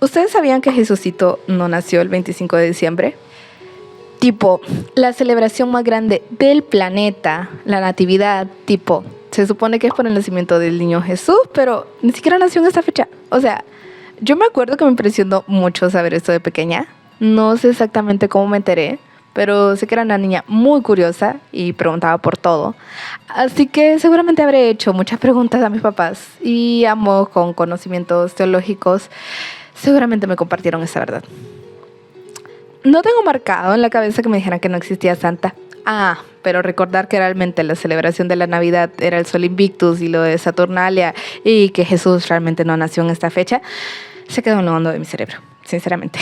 ¿Ustedes sabían que Jesucito no nació el 25 de diciembre? Tipo, la celebración más grande del planeta, la natividad, tipo, se supone que es por el nacimiento del niño Jesús, pero ni siquiera nació en esta fecha. O sea, yo me acuerdo que me impresionó mucho saber esto de pequeña. No sé exactamente cómo me enteré, pero sé que era una niña muy curiosa y preguntaba por todo. Así que seguramente habré hecho muchas preguntas a mis papás y ambos con conocimientos teológicos seguramente me compartieron esa verdad. No tengo marcado en la cabeza que me dijeran que no existía Santa. Pero recordar que realmente la celebración de la Navidad era el Sol Invictus y lo de Saturnalia y que Jesús realmente no nació en esta fecha, se quedó en lo hondo de mi cerebro, sinceramente.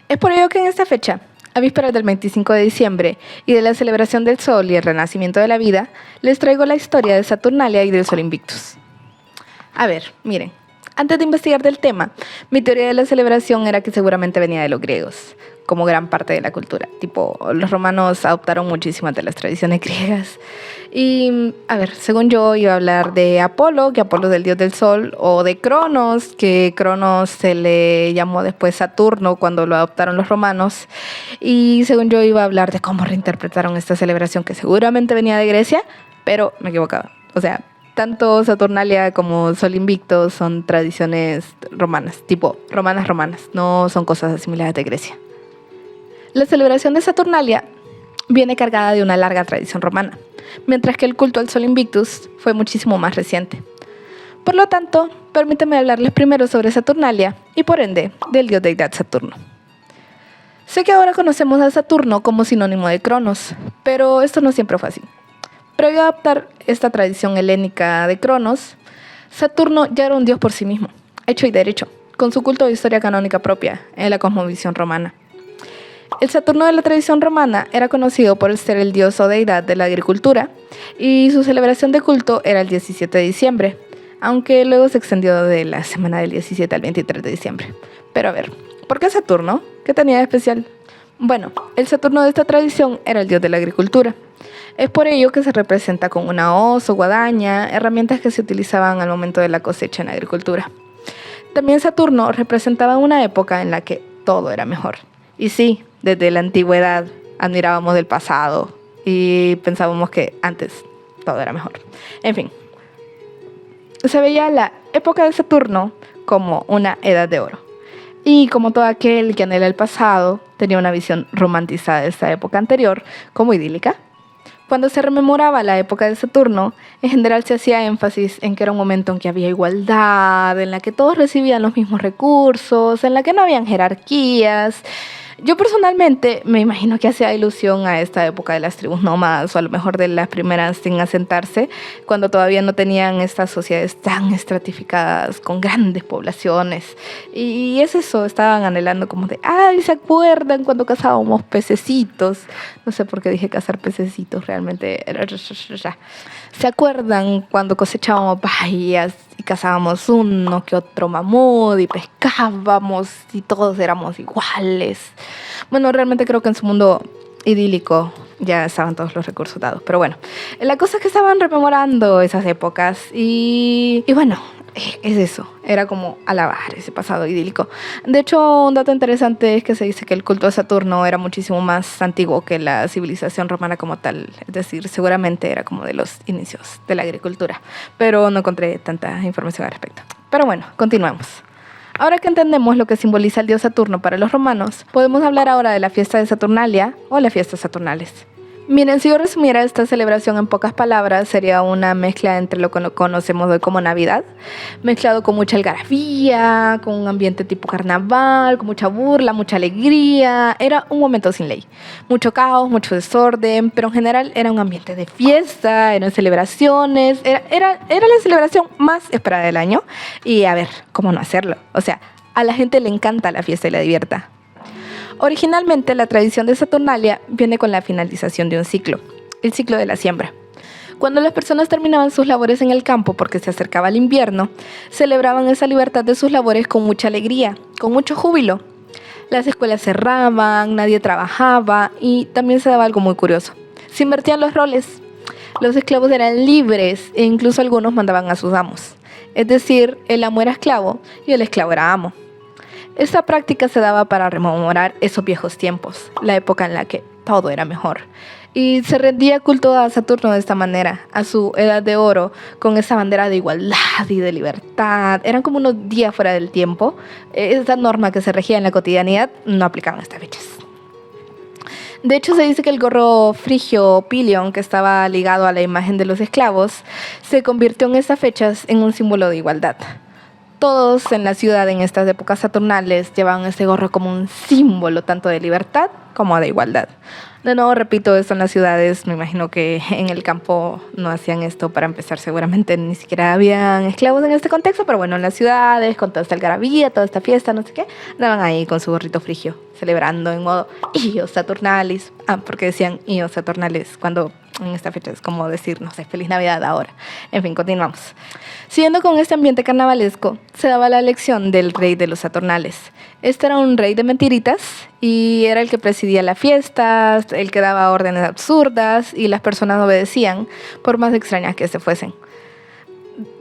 Es por ello que en esta fecha, a vísperas del 25 de diciembre y de la celebración del Sol y el renacimiento de la vida, les traigo la historia de Saturnalia y del Sol Invictus. A ver, miren. Antes de investigar del tema, mi teoría de la celebración era que seguramente venía de los griegos, como gran parte de la cultura. Tipo, los romanos adoptaron muchísimas de las tradiciones griegas. Y, a ver, según yo iba a hablar de Apolo, que Apolo es el dios del sol, o de Cronos, que Cronos se le llamó después Saturno cuando lo adoptaron los romanos. Y según yo iba a hablar de cómo reinterpretaron esta celebración, que seguramente venía de Grecia, pero me equivocaba. O sea, tanto Saturnalia como Sol Invicto son tradiciones romanas, tipo romanas, no son cosas asimiladas de Grecia. La celebración de Saturnalia viene cargada de una larga tradición romana, mientras que el culto al Sol Invictus fue muchísimo más reciente. Por lo tanto, permítanme hablarles primero sobre Saturnalia y por ende del dios deidad Saturno. Sé que ahora conocemos a Saturno como sinónimo de Cronos, pero esto no siempre fue así. Previo a adaptar esta tradición helénica de Cronos, Saturno ya era un dios por sí mismo, hecho y derecho, con su culto de historia canónica propia en la cosmovisión romana. El Saturno de la tradición romana era conocido por ser el dios o deidad de la agricultura y su celebración de culto era el 17 de diciembre, aunque luego se extendió de la semana del 17 al 23 de diciembre. Pero a ver, ¿por qué Saturno? ¿Qué tenía de especial? Bueno, el Saturno de esta tradición era el dios de la agricultura. Es por ello que se representa con una hoz o guadaña, herramientas que se utilizaban al momento de la cosecha en la agricultura. También Saturno representaba una época en la que todo era mejor. Y sí, desde la antigüedad admirábamos del pasado y pensábamos que antes todo era mejor. En fin, se veía la época de Saturno como una edad de oro. Y como todo aquel que anhela el pasado, tenía una visión romantizada de esta época anterior como idílica. Cuando se rememoraba la época de Saturno, en general se hacía énfasis en que era un momento en que había igualdad, en la que todos recibían los mismos recursos, en la que no habían jerarquías. Yo personalmente me imagino que hacía ilusión a esta época de las tribus nómadas o a lo mejor de las primeras sin asentarse, cuando todavía no tenían estas sociedades tan estratificadas con grandes poblaciones. Y es eso, estaban anhelando como de, ay, ¿se acuerdan cuando cazábamos pececitos? No sé por qué dije cazar pececitos, realmente. ¿Se acuerdan cuando cosechábamos bayas y cazábamos uno que otro mamut y pescábamos y todos éramos iguales? Bueno, realmente creo que en su mundo idílico ya estaban todos los recursos dados. Pero bueno, la cosa es que estaban rememorando esas épocas y bueno, es eso. Era como alabar ese pasado idílico. De hecho, un dato interesante es que se dice que el culto a Saturno era muchísimo más antiguo que la civilización romana como tal. Es decir, seguramente era como de los inicios de la agricultura. Pero no encontré tanta información al respecto. Pero bueno, continuemos. Ahora que entendemos lo que simboliza el dios Saturno para los romanos, podemos hablar ahora de la fiesta de Saturnalia o las fiestas saturnales. Miren, si yo resumiera esta celebración en pocas palabras, sería una mezcla entre lo que conocemos hoy como Navidad, mezclado con mucha algarabía, con un ambiente tipo carnaval, con mucha burla, mucha alegría. Era un momento sin ley. Mucho caos, mucho desorden, pero en general era un ambiente de fiesta, eran celebraciones, era la celebración más esperada del año. Y a ver, ¿cómo no hacerlo? O sea, a la gente le encanta la fiesta y la divierta. Originalmente, la tradición de Saturnalia viene con la finalización de un ciclo, el ciclo de la siembra. Cuando las personas terminaban sus labores en el campo porque se acercaba el invierno, celebraban esa libertad de sus labores con mucha alegría, con mucho júbilo. Las escuelas cerraban, nadie trabajaba y también se daba algo muy curioso. Se invertían los roles. Los esclavos eran libres e incluso algunos mandaban a sus amos. Es decir, el amo era esclavo y el esclavo era amo. Esta práctica se daba para rememorar esos viejos tiempos, la época en la que todo era mejor. Y se rendía culto a Saturno de esta manera, a su edad de oro, con esa bandera de igualdad y de libertad. Eran como unos días fuera del tiempo. Esta norma que se regía en la cotidianidad no aplicaba en estas fechas. De hecho, se dice que el gorro frigio Pilion, que estaba ligado a la imagen de los esclavos, se convirtió en estas fechas en un símbolo de igualdad. Todos en la ciudad en estas épocas saturnales llevaban este gorro como un símbolo tanto de libertad como de igualdad. De nuevo, repito, esto en las ciudades, me imagino que en el campo no hacían esto para empezar, seguramente ni siquiera habían esclavos en este contexto, pero bueno, en las ciudades, con toda esta algarabía, toda esta fiesta, no sé qué, andaban ahí con su gorrito frigio, celebrando en modo Ios Saturnalis. Porque decían Ios Saturnalis cuando en esta fecha es como decir, no sé, Feliz Navidad ahora. En fin, continuamos. Siguiendo con este ambiente carnavalesco, se daba la elección del rey de los Saturnales. Este era un rey de mentiritas y era el que presidía las fiestas, el que daba órdenes absurdas y las personas obedecían, por más extrañas que se fuesen.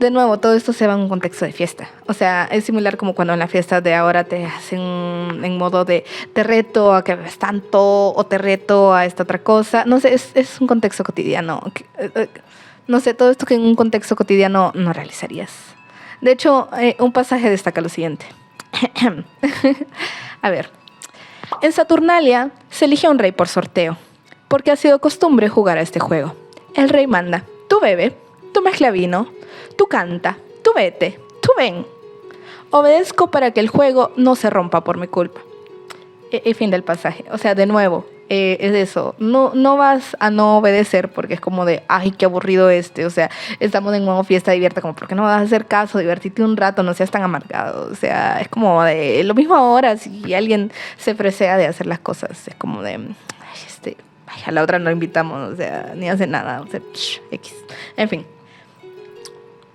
De nuevo, todo esto se va en un contexto de fiesta. O sea, es similar como cuando en las fiestas de ahora te hacen en modo de te reto a que bebes tanto o te reto a esta otra cosa. No sé, es un contexto cotidiano. No sé, todo esto que en un contexto cotidiano no realizarías. De hecho, un pasaje destaca lo siguiente. A ver, en Saturnalia se elige a un rey por sorteo, porque ha sido costumbre jugar a este juego. El rey manda, tú bebe, tú mezcla vino, tú canta, tú vete, tú ven. Obedezco para que el juego no se rompa por mi culpa. Fin del pasaje. O sea, de nuevo, es eso. No vas a no obedecer porque es como de, ay, qué aburrido este. O sea, estamos en modo fiesta divierta, como, ¿por qué no vas a hacer caso? Divertirte un rato, no seas tan amargado. O sea, es como de, lo mismo ahora, si alguien se presea de hacer las cosas. Es como de, ay, a la otra no invitamos, o sea, ni hace nada. O sea, X. En fin.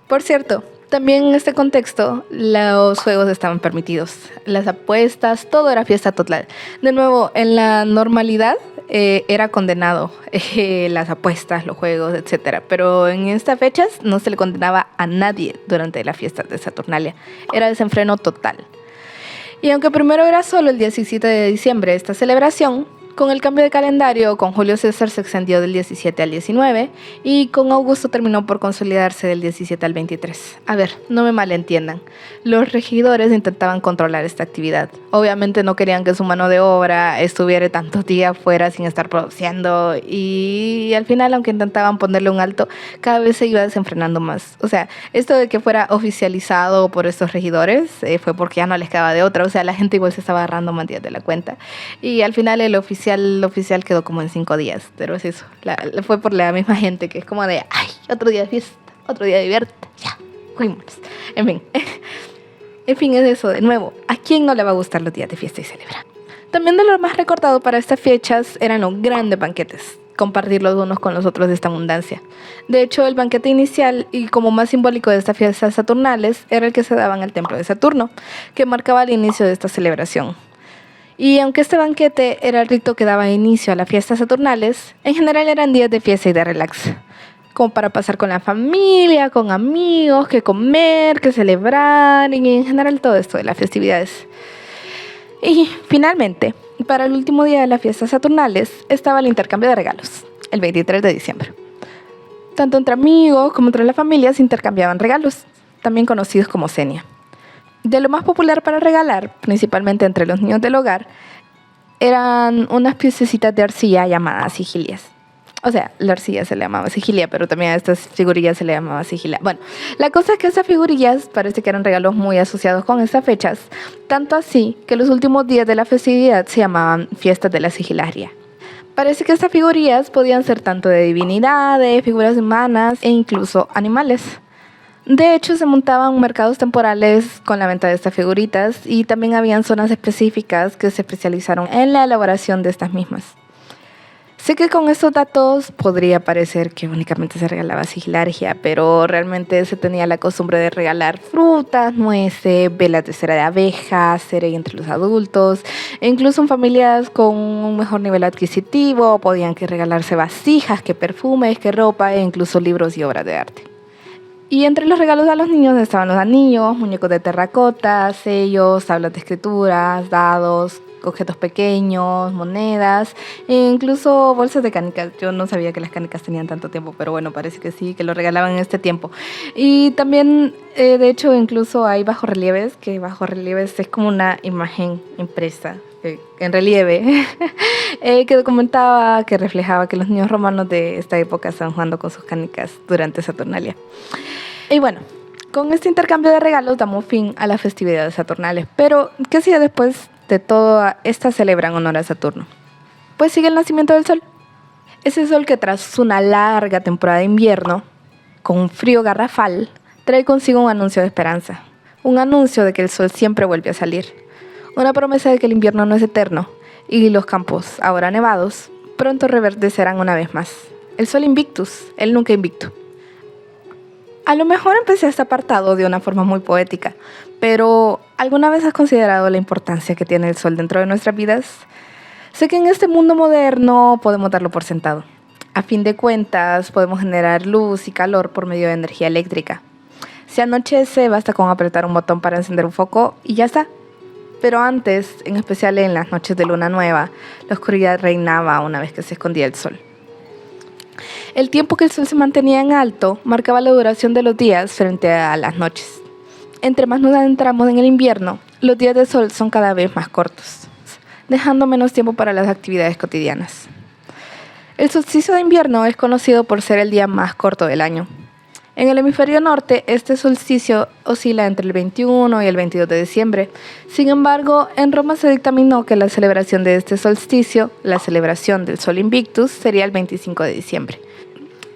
Por cierto, también en este contexto los juegos estaban permitidos, las apuestas, todo era fiesta total. De nuevo, en la normalidad era condenado las apuestas, los juegos, etc. Pero en estas fechas no se le condenaba a nadie durante la fiesta de Saturnalia. Era desenfreno total. Y aunque primero era solo el 17 de diciembre esta celebración, con el cambio de calendario, con Julio César se extendió del 17 al 19 y con Augusto terminó por consolidarse del 17 al 23. A ver, no me malentiendan. Los regidores intentaban controlar esta actividad. Obviamente no querían que su mano de obra estuviera tantos días fuera sin estar produciendo y al final, aunque intentaban ponerle un alto, cada vez se iba desenfrenando más. O sea, esto de que fuera oficializado por estos regidores fue porque ya no les quedaba de otra. O sea, la gente igual se estaba agarrando más días de la cuenta. Y al final el oficial quedó como en 5 días, pero es eso, fue por la misma gente que es como de, ay, otro día de fiesta, otro día de divierte, ya, fuimos. En fin, es eso, de nuevo, ¿a quién no le va a gustar los días de fiesta y celebrar? También de lo más recordado para estas fechas eran los grandes banquetes, compartir los unos con los otros de esta abundancia. De hecho, el banquete inicial y como más simbólico de estas fiestas saturnales era el que se daba en el templo de Saturno, que marcaba el inicio de esta celebración. Y aunque este banquete era el rito que daba inicio a las fiestas saturnales, en general eran días de fiesta y de relax, como para pasar con la familia, con amigos, que comer, que celebrar, y en general todo esto de las festividades. Y finalmente, para el último día de las fiestas saturnales, estaba el intercambio de regalos, el 23 de diciembre. Tanto entre amigos como entre las familias se intercambiaban regalos, también conocidos como senia. De lo más popular para regalar, principalmente entre los niños del hogar, eran unas piececitas de arcilla llamadas sigilias. O sea, la arcilla se le llamaba sigilia, pero también a estas figurillas se le llamaba sigilia. Bueno, la cosa es que esas figurillas parece que eran regalos muy asociados con estas fechas, tanto así que los últimos días de la festividad se llamaban fiestas de la sigilaria. Parece que estas figurillas podían ser tanto de divinidades, figuras humanas e incluso animales. De hecho, se montaban mercados temporales con la venta de estas figuritas y también habían zonas específicas que se especializaron en la elaboración de estas mismas. Sé que con estos datos podría parecer que únicamente se regalaba sigilaria, pero realmente se tenía la costumbre de regalar frutas, nueces, velas de cera de abeja, cereal entre los adultos, e incluso en familias con un mejor nivel adquisitivo podían que regalarse vasijas, que perfumes, que ropa e incluso libros y obras de arte. Y entre los regalos a los niños estaban los anillos, muñecos de terracota, sellos, tablas de escrituras, dados, objetos pequeños, monedas, e incluso bolsas de canicas. Yo no sabía que las canicas tenían tanto tiempo, pero bueno, parece que sí, que lo regalaban en este tiempo. Y también, de hecho, incluso hay bajorrelieves, que bajorrelieves es como una imagen impresa en relieve, que documentaba, que reflejaba que los niños romanos de esta época estaban jugando con sus canicas durante Saturnalia. Y bueno, con este intercambio de regalos damos fin a las festividades saturnales. Pero, ¿qué sigue después de toda esta celebra en honor a Saturno? Pues sigue el nacimiento del sol. Ese sol que tras una larga temporada de invierno, con un frío garrafal, trae consigo un anuncio de esperanza. Un anuncio de que el sol siempre vuelve a salir. Una promesa de que el invierno no es eterno y los campos, ahora nevados, pronto reverdecerán una vez más. El sol invictus, él nunca invicto. A lo mejor empecé este apartado de una forma muy poética, pero ¿alguna vez has considerado la importancia que tiene el sol dentro de nuestras vidas? Sé que en este mundo moderno podemos darlo por sentado. A fin de cuentas, podemos generar luz y calor por medio de energía eléctrica. Si anochece, basta con apretar un botón para encender un foco y ya está. Pero antes, en especial en las noches de luna nueva, la oscuridad reinaba una vez que se escondía el sol. El tiempo que el sol se mantenía en alto marcaba la duración de los días frente a las noches. Entre más nos adentramos en el invierno, los días de sol son cada vez más cortos, dejando menos tiempo para las actividades cotidianas. El solsticio de invierno es conocido por ser el día más corto del año. En el hemisferio norte, este solsticio oscila entre el 21 y el 22 de diciembre. Sin embargo, en Roma se dictaminó que la celebración de este solsticio, la celebración del Sol Invictus, sería el 25 de diciembre.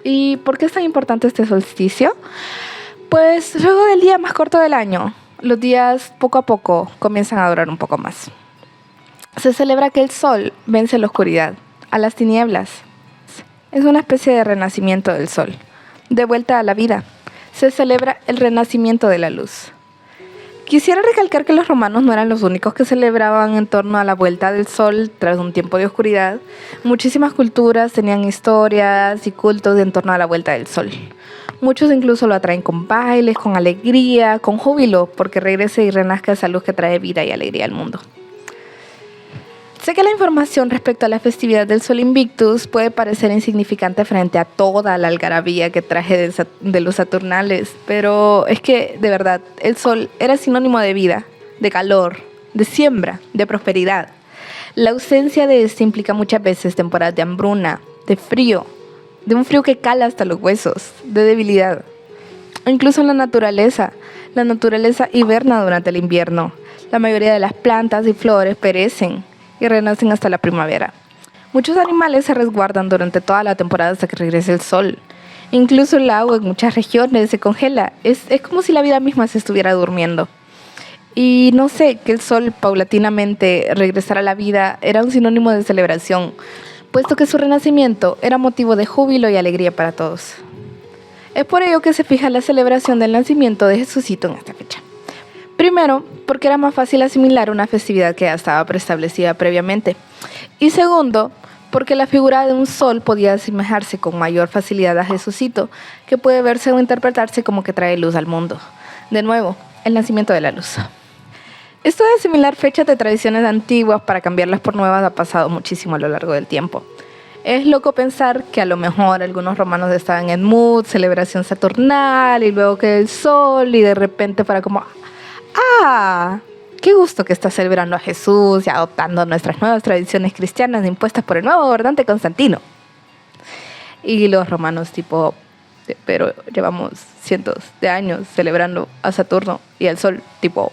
¿Y por qué es tan importante este solsticio? Pues luego del día más corto del año, los días poco a poco comienzan a durar un poco más. Se celebra que el sol vence la oscuridad, a las tinieblas. Es una especie de renacimiento del sol. De vuelta a la vida, se celebra el renacimiento de la luz. Quisiera recalcar que los romanos no eran los únicos que celebraban en torno a la vuelta del sol tras un tiempo de oscuridad. Muchísimas culturas tenían historias y cultos en torno a la vuelta del sol. Muchos incluso lo atraen con bailes, con alegría, con júbilo, porque regrese y renazca esa luz que trae vida y alegría al mundo. Sé que la información respecto a la festividad del Sol Invictus puede parecer insignificante frente a toda la algarabía que traje de los Saturnales, pero es que, de verdad, el Sol era sinónimo de vida, de calor, de siembra, de prosperidad. La ausencia de este implica muchas veces temporadas de hambruna, de frío, de un frío que cala hasta los huesos, de debilidad. Incluso en la naturaleza hiberna durante el invierno. La mayoría de las plantas y flores perecen y renacen hasta la primavera. Muchos animales se resguardan durante toda la temporada hasta que regrese el sol. Incluso el agua en muchas regiones se congela. Es como si la vida misma se estuviera durmiendo. Y no sé, que el sol paulatinamente regresara a la vida era un sinónimo de celebración, puesto que su renacimiento era motivo de júbilo y alegría para todos. Es por ello que se fija la celebración del nacimiento de Jesucito en esta fecha. Primero, porque era más fácil asimilar una festividad que ya estaba preestablecida previamente. Y segundo, porque la figura de un sol podía asemejarse con mayor facilidad a Jesucito, que puede verse o interpretarse como que trae luz al mundo. De nuevo, el nacimiento de la luz. Esto de asimilar fechas de tradiciones antiguas para cambiarlas por nuevas ha pasado muchísimo a lo largo del tiempo. Es loco pensar que a lo mejor algunos romanos estaban en mood, celebración saturnal, y luego que el sol, y de repente para como... ¡Ah! ¡Qué gusto que está celebrando a Jesús y adoptando nuestras nuevas tradiciones cristianas impuestas por el nuevo gobernante Constantino! Y los romanos tipo, pero llevamos cientos de años celebrando a Saturno y al sol, tipo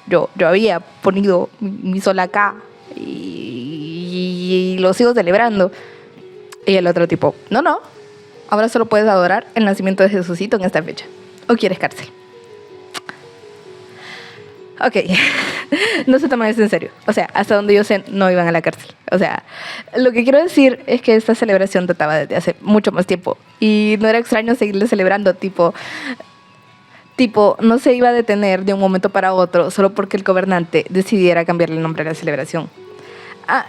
yo había ponido mi sol acá y lo sigo celebrando. Y el otro tipo, no, ahora solo puedes adorar el nacimiento de Jesucito en esta fecha. ¿O quieres cárcel? Ok, no se toman esto en serio. O sea, hasta donde yo sé, no iban a la cárcel. O sea, lo que quiero decir es que esta celebración databa desde hace mucho más tiempo. Y no era extraño seguirle celebrando, tipo, no se iba a detener de un momento para otro solo porque el gobernante decidiera cambiarle el nombre a la celebración.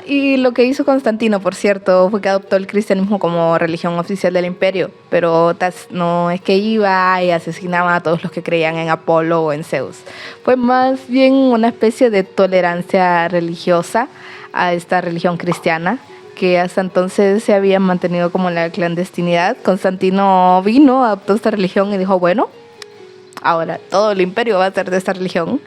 Y lo que hizo Constantino, por cierto, fue que adoptó el cristianismo como religión oficial del imperio, pero no es que iba y asesinaba a todos los que creían en Apolo o en Zeus. Fue más bien una especie de tolerancia religiosa a esta religión cristiana, que hasta entonces se había mantenido como en la clandestinidad. Constantino vino, adoptó esta religión y dijo, bueno, ahora todo el imperio va a ser de esta religión.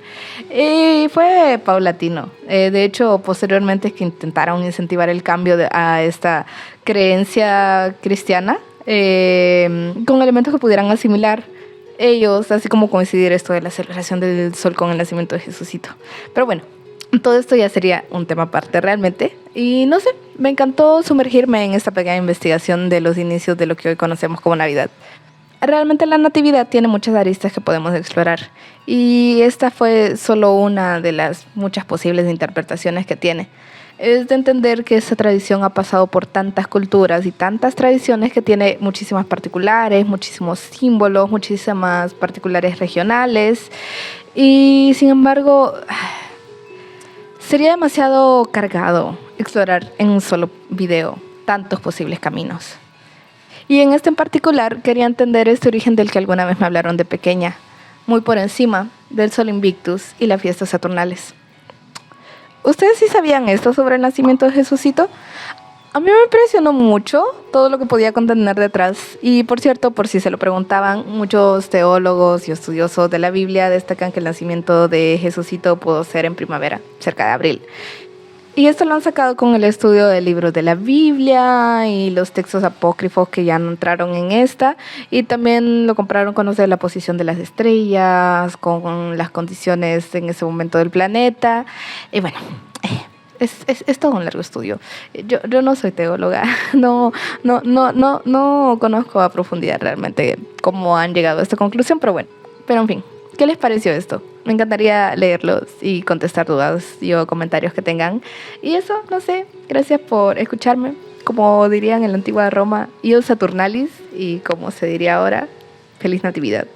Y fue paulatino. De hecho, posteriormente es que intentaron incentivar el cambio a esta creencia cristiana con elementos que pudieran asimilar ellos, así como coincidir esto de la celebración del sol con el nacimiento de Jesucito. Pero bueno, todo esto ya sería un tema aparte realmente. Y no sé, me encantó sumergirme en esta pequeña investigación de los inicios de lo que hoy conocemos como Navidad. Realmente la natividad tiene muchas aristas que podemos explorar y esta fue solo una de las muchas posibles interpretaciones que tiene. Es de entender que esta tradición ha pasado por tantas culturas y tantas tradiciones que tiene muchísimas particulares, muchísimos símbolos, muchísimas particulares regionales y sin embargo sería demasiado cargado explorar en un solo video tantos posibles caminos. Y en este en particular quería entender este origen del que alguna vez me hablaron de pequeña, muy por encima del Sol Invictus y las fiestas saturnales. ¿Ustedes sí sabían esto sobre el nacimiento de Jesucito? A mí me impresionó mucho todo lo que podía contener detrás. Y por cierto, por si se lo preguntaban, muchos teólogos y estudiosos de la Biblia destacan que el nacimiento de Jesucito pudo ser en primavera, cerca de abril. Y esto lo han sacado con el estudio del libro de la Biblia y los textos apócrifos que ya no entraron en esta. Y también lo compararon con la posición de las estrellas, con las condiciones en ese momento del planeta. Y bueno, es todo un largo estudio. Yo no soy teóloga, no conozco a profundidad realmente cómo han llegado a esta conclusión, pero bueno, pero en fin. ¿Qué les pareció esto? Me encantaría leerlos y contestar dudas o comentarios que tengan. Y eso, no sé, gracias por escucharme. Como dirían en la antigua Roma, Ius Saturnalis, y como se diría ahora, Feliz Natividad.